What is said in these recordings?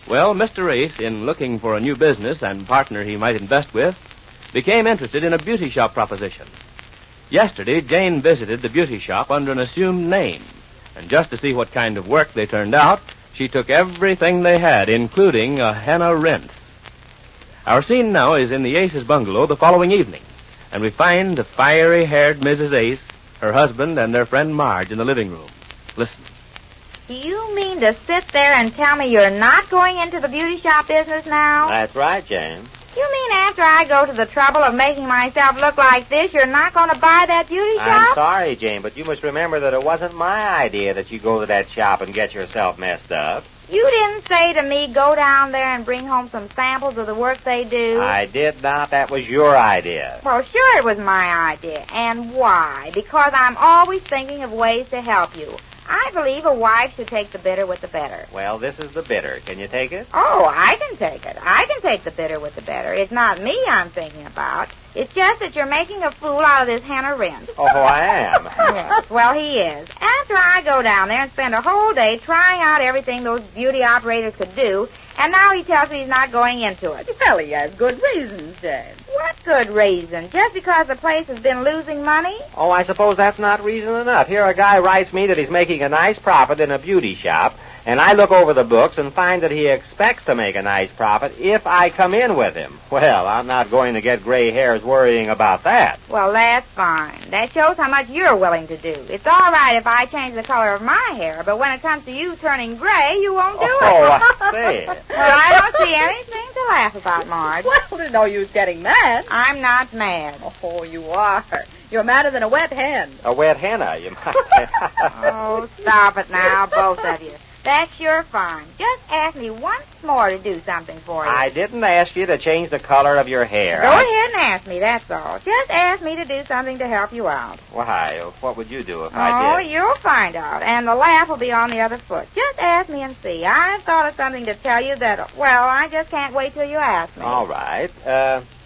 Well, Mr. Ace, in looking for a new business and partner he might invest with, became interested in a beauty shop proposition. Yesterday, Jane visited the beauty shop under an assumed name. And just to see what kind of work they turned out, she took everything they had, including a henna rinse. Our scene now is in the Ace's bungalow the following evening, and we find the fiery-haired Mrs. Ace, her husband, and their friend Marge in the living room. Listen. Do you mean to sit there and tell me you're not going into the beauty shop business now? That's right, Jane. You mean after I go to the trouble of making myself look like this, you're not going to buy that beauty shop? I'm sorry, Jane, but you must remember that it wasn't my idea that you go to that shop and get yourself messed up. You didn't say to me, go down there and bring home some samples of the work they do. I did not. That was your idea. Well, sure it was my idea. And why? Because I'm always thinking of ways to help you. I believe a wife should take the bitter with the better. Well, this is the bitter. Can you take it? Oh, I can take it. I can take the bitter with the better. It's not me I'm thinking about. It's just that you're making a fool out of this henna rinse. Oh, I am. Yes, well, he is. After I go down there and spend a whole day trying out everything those beauty operators could do, and now he tells me he's not going into it. Well, he has good reasons, Jane. What good reason? Just because the place has been losing money? Oh, I suppose that's not reason enough. Here a guy writes me that he's making a nice profit in a beauty shop, and I look over the books and find that he expects to make a nice profit if I come in with him. Well, I'm not going to get gray hairs worrying about that. Well, that's fine. That shows how much you're willing to do. It's all right if I change the color of my hair, but when it comes to you turning gray, you won't do it. Oh, I see. Well, I don't see anything to laugh about, Marge. Well, there's no use getting mad. I'm not mad. Oh, you are. You're madder than a wet hen. A wet henna, you might. Oh, stop it now, both of you. That's sure fine. Just ask me once more to do something for you. I didn't ask you to change the color of your hair. Go ahead and ask me, that's all. Just ask me to do something to help you out. Why? What would you do if I Oh, did? you'll find out, and the laugh will be on the other foot. Just ask me and see. I've thought of something to tell you that, well, I just can't wait till you ask me. All right.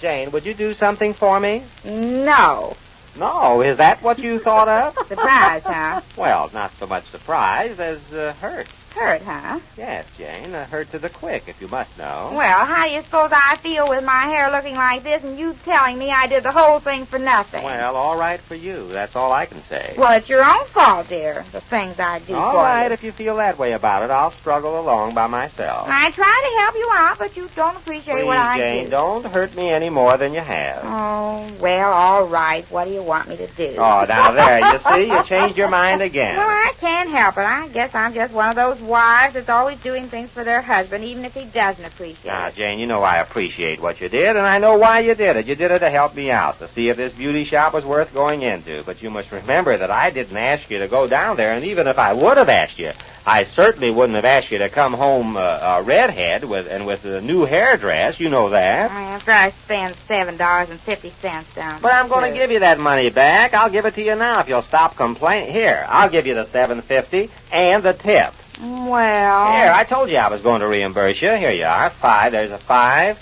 Jane, would you do something for me? No. No, is that what you thought of? Surprise, huh? Well, not so much surprise as hurt. Hurt, huh? Yes, Jane, hurt to the quick, if you must know. Well, how do you suppose I feel with my hair looking like this and you telling me I did the whole thing for nothing? Well, all right for you. That's all I can say. Well, it's your own fault, dear, the things I do All for right, you. if you feel that way about it, I'll struggle along by myself. I try to help you out, but you don't appreciate Please, what I Jane, do. don't hurt me any more than you have. Oh, well, all right. What do you want me to do? Oh, now there, you see, you changed your mind again. Well, I can't help it. I guess I'm just one of those wives that's always doing things for their husband, even if he doesn't appreciate Now, it. Jane, you know I appreciate what you did, and I know why you did it. You did it to help me out, to see if this beauty shop was worth going into. But you must remember that I didn't ask you to go down there, and even if I would have asked you, I certainly wouldn't have asked you to come home a redhead with a new hairdress. You know that. After I spend $7.50 down. But I'm going to give you that money back. I'll give it to you now if you'll stop complaining. Here, I'll give you the $7.50 and the tip. Well... Here, I told you I was going to reimburse you. Here you are. 5. There's a 5,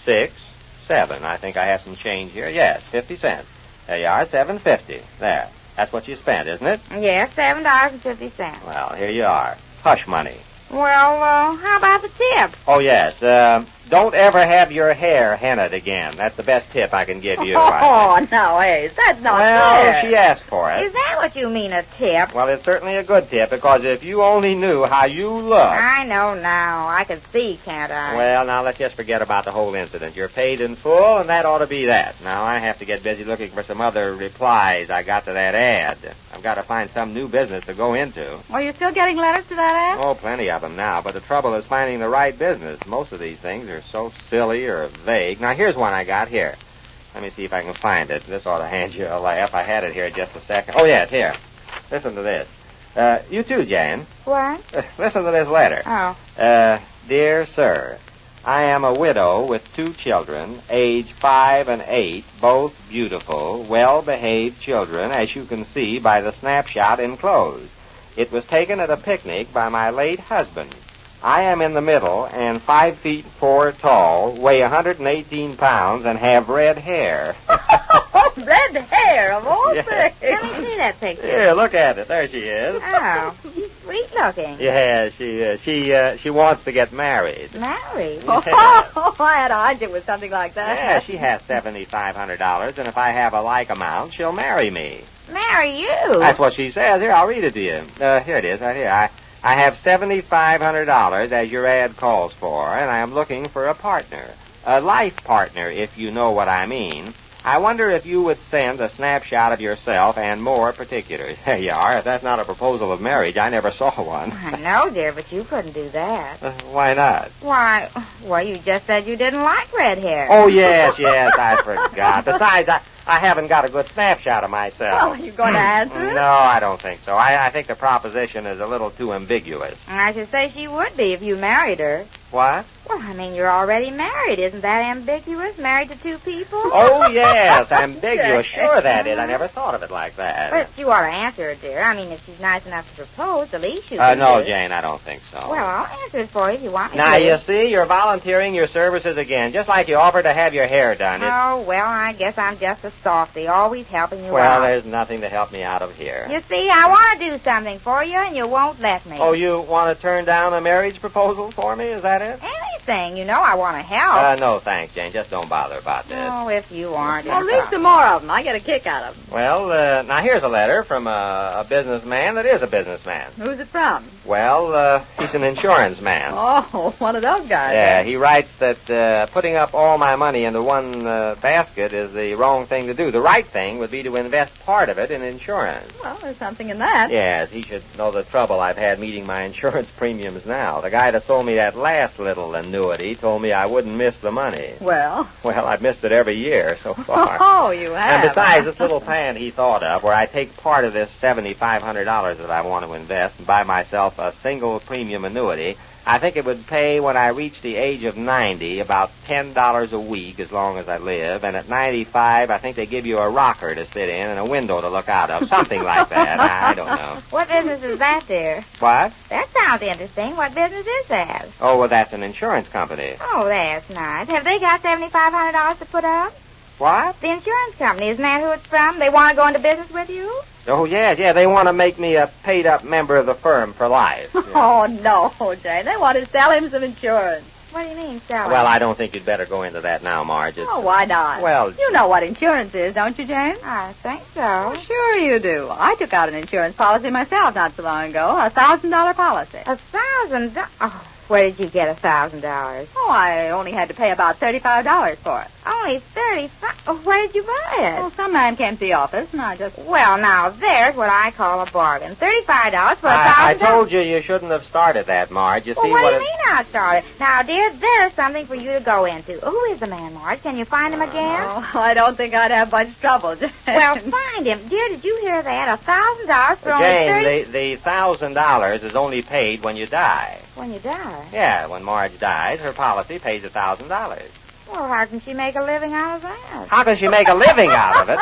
6, 7. I think I have some change here. Yes, 50 cents. There you are, $7.50. There. That's what you spent, isn't it? Yes, $7.50. Well, here you are. Hush money. Well, how about the tip? Oh, yes. Don't ever have your hair hennaed again. That's the best tip I can give you. Oh, no, Ace, that's not well, fair. she asked for it. Is that what you mean, a tip? Well, it's certainly a good tip, because if you only knew how you look... I know now. I can see, can't I? Well, now, let's just forget about the whole incident. You're paid in full, and that ought to be that. Now, I have to get busy looking for some other replies I got to that ad. I've got to find some new business to go into. Are you still getting letters to that ad? Oh, plenty of them now, but the trouble is finding the right business. Most of these things are so silly or vague. Now, here's one I got here. Let me see if I can find it. This ought to hand you a laugh. I had it here just a second. Oh, yes, here. Listen to this. You too, Jan. What? Listen to this letter. Oh. Dear Sir, I am a widow with 2 children, age 5 and 8, both beautiful, well-behaved children, as you can see by the snapshot enclosed. It was taken at a picnic by my late husband. I am in the middle and 5 feet 4 tall, weigh 118 pounds, and have red hair. Red hair, of all Yes. things. Let me see that picture. Here, look at it. There she is. Oh, she's sweet looking. Yeah, she wants to get married. Married? Oh, I had a hunch it was something like that. Yeah, she has $7,500, and if I have a like amount, she'll marry me. Marry you? That's what she says. Here, I'll read it to you. Here it is, right here. I have $7,500 as your ad calls for, and I am looking for a partner. A life partner, if you know what I mean. I wonder if you would send a snapshot of yourself and more particulars. There you are. If that's not a proposal of marriage, I never saw one. I know, dear, but you couldn't do that. Why not? Why, you just said you didn't like red hair. Oh, yes, I forgot. Besides, I haven't got a good snapshot of myself. Well, are you going to answer it? No, I don't think so. I think the proposition is a little too ambiguous. I should say she would be if you married her. What? Well, I mean, you're already married. Isn't that ambiguous? Married to two people? Oh, yes, ambiguous. Sure that is. I never thought of it like that. But you ought to answer her, dear. I mean, if she's nice enough to propose, the least you can No, do. Jane, I don't think so. Well, I'll answer it for you if you want me Now, to. you see, you're volunteering your services again, just like you offered to have your hair done. Oh, well, I guess I'm just a softy, always helping you Well, out. there's nothing to help me out of here. You see, I want to do something for you, and you won't let me. Oh, you want to turn down a marriage proposal for me? Is that it? Anything, you know I want to help. No, thanks, Jane. Just don't bother about this. Oh, if you aren't. Well, read some more of them. I get a kick out of them. Well, now here's a letter from a businessman that is a businessman. Who's it from? Well, he's an insurance man. Oh, one of those guys. Yeah, he writes that putting up all my money into one basket is the wrong thing to do. The right thing would be to invest part of it in insurance. Well, there's something in that. Yes, he should know the trouble I've had meeting my insurance premiums now. The guy that sold me that last little annuity told me I wouldn't miss the money. Well, I've missed it every year so far. Oh, you have. And besides, this little plan he thought of, where I take part of this $7,500 that I want to invest and buy myself a single premium annuity, I think it would pay when I reach the age of 90 about $10 a week as long as I live. And at 95, I think they give you a rocker to sit in and a window to look out of. Something like that. I don't know. What business is that, dear? What? That sounds interesting. What business is that? Oh, well, that's an insurance company. Oh, that's nice. Have they got $7,500 to put up? What? The insurance company. Isn't that who it's from? They want to go into business with you? Oh, yeah. They want to make me a paid-up member of the firm for life. Yeah. Oh, no, Jane. They want to sell him some insurance. What do you mean, sell Well, I don't think you'd better go into that now, Marge. Oh, why not? Well, you know what insurance is, don't you, Jane? I think so. Oh, sure you do. I took out an insurance policy myself not so long ago, a $1,000 policy. $1,000? Oh, where did you get $1,000? Oh, I only had to pay about $35 for it. Only 35? Oh, where did you buy it? Oh, some man came to the office, and I just... Well, now, there's what I call a bargain. $35 for $1,000. I told you shouldn't have started that, Marge. You Well, see what do you it... mean I started? Now, dear, there's something for you to go into. Who is the man, Marge? Can you find him again? Oh, I don't think I'd have much trouble, Jane. Well, find him. Dear, did you hear that? $1,000 for only Jane, the $1,000 is only paid when you die. When you die? Yeah, when Marge dies, her policy pays $1,000. Well, how can she make a living out of that? How can she make a living out of it?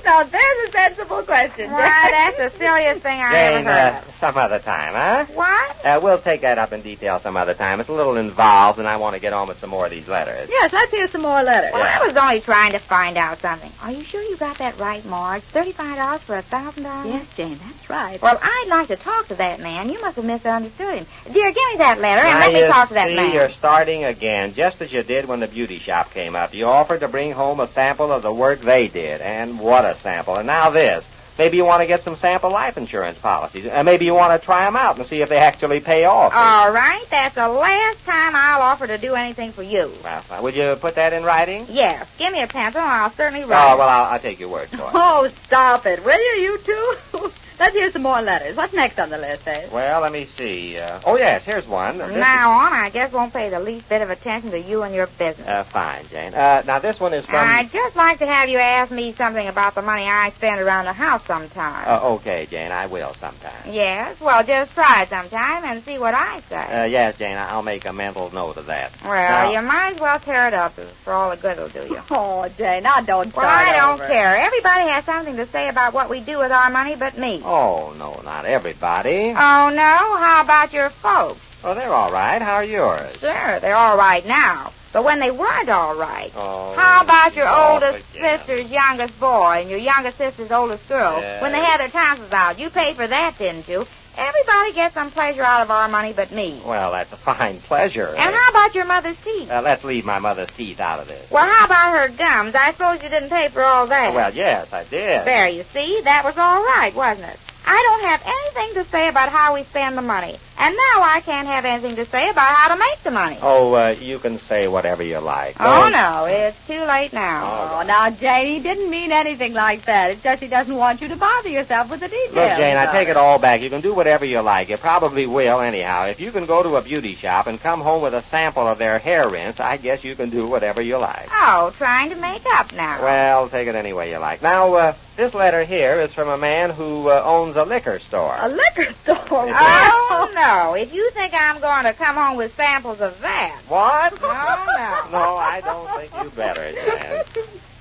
Now, there's a sensible question, Why, Jane. that's the silliest thing I Jane, ever heard of. some other time, huh? What? We'll take that up in detail some other time. It's a little involved, and I want to get on with some more of these letters. Yes, let's hear some more letters. Well, Yeah. I was only trying to find out something. Are you sure you got that right, Marge? $35 for $1,000? Yes, Jane, that's right. Well, I'd like to talk to that man. You must have misunderstood him. Dear, give me that letter and Now, let me you talk to that see, man. you're starting again, just as you did when the beauty shop came up. You offered to bring home a sample of the work they did, and what a sample. And now this. Maybe you want to get some sample life insurance policies. Maybe you want to try them out and see if they actually pay off. All right, that's the last time I'll offer to do anything for you. Well, fine. Would you put that in writing? Yes, give me a pencil and I'll certainly Oh, write. well, I'll take your word for it. Oh, stop it, will you two? Let's hear some more letters. What's next on the list, Ace? Well, let me see. Oh, yes, here's one. From now on, I guess won't pay the least bit of attention to you and your business. Fine, Jane. Now, this one is from... I'd just like to have you ask me something about the money I spend around the house sometime. Okay, Jane, I will sometime. Yes? Well, just try it sometime and see what I say. Yes, Jane, I'll make a mental note of that. Well, Now- you might as well tear it up for all the good it'll do you. Oh, Jane, now don't Well, start I don't over. care. Everybody has something to say about what we do with our money but me. Oh, no, not everybody. Oh, no? How about your folks? Oh, they're all right. How are yours? Sure, they're all right now. But when they weren't all right. Oh, How about your off oldest again. sister's youngest boy and your youngest sister's oldest girl? Yeah. When they had their tonsils out, you paid for that, didn't you? Everybody gets some pleasure out of our money but me. Well, that's a fine pleasure. And how about your mother's teeth? Let's leave my mother's teeth out of this. Well, how about her gums? I suppose you didn't pay for all that. Well, yes, I did. There, you see, that was all right, wasn't it? I don't have anything to say about how we spend the money. And now I can't have anything to say about how to make the money. Oh, you can say whatever you like. Oh, no, it's too late now. Oh, now, Jane, he didn't mean anything like that. It's just he doesn't want you to bother yourself with the details. Look, Jane, I take it all back. You can do whatever you like. You probably will, anyhow. If you can go to a beauty shop and come home with a sample of their hair rinse, I guess you can do whatever you like. Oh, trying to make up now. Well, take it any way you like. Now, this letter here is from a man who owns a liquor store. A liquor store? Oh, no. If you think I'm going to come home with samples of that. What? No, no. No, I don't think you better, Jan.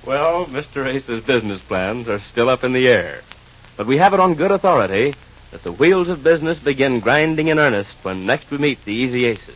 Well, Mr. Ace's business plans are still up in the air. But we have it on good authority that the wheels of business begin grinding in earnest when next we meet the Easy Aces.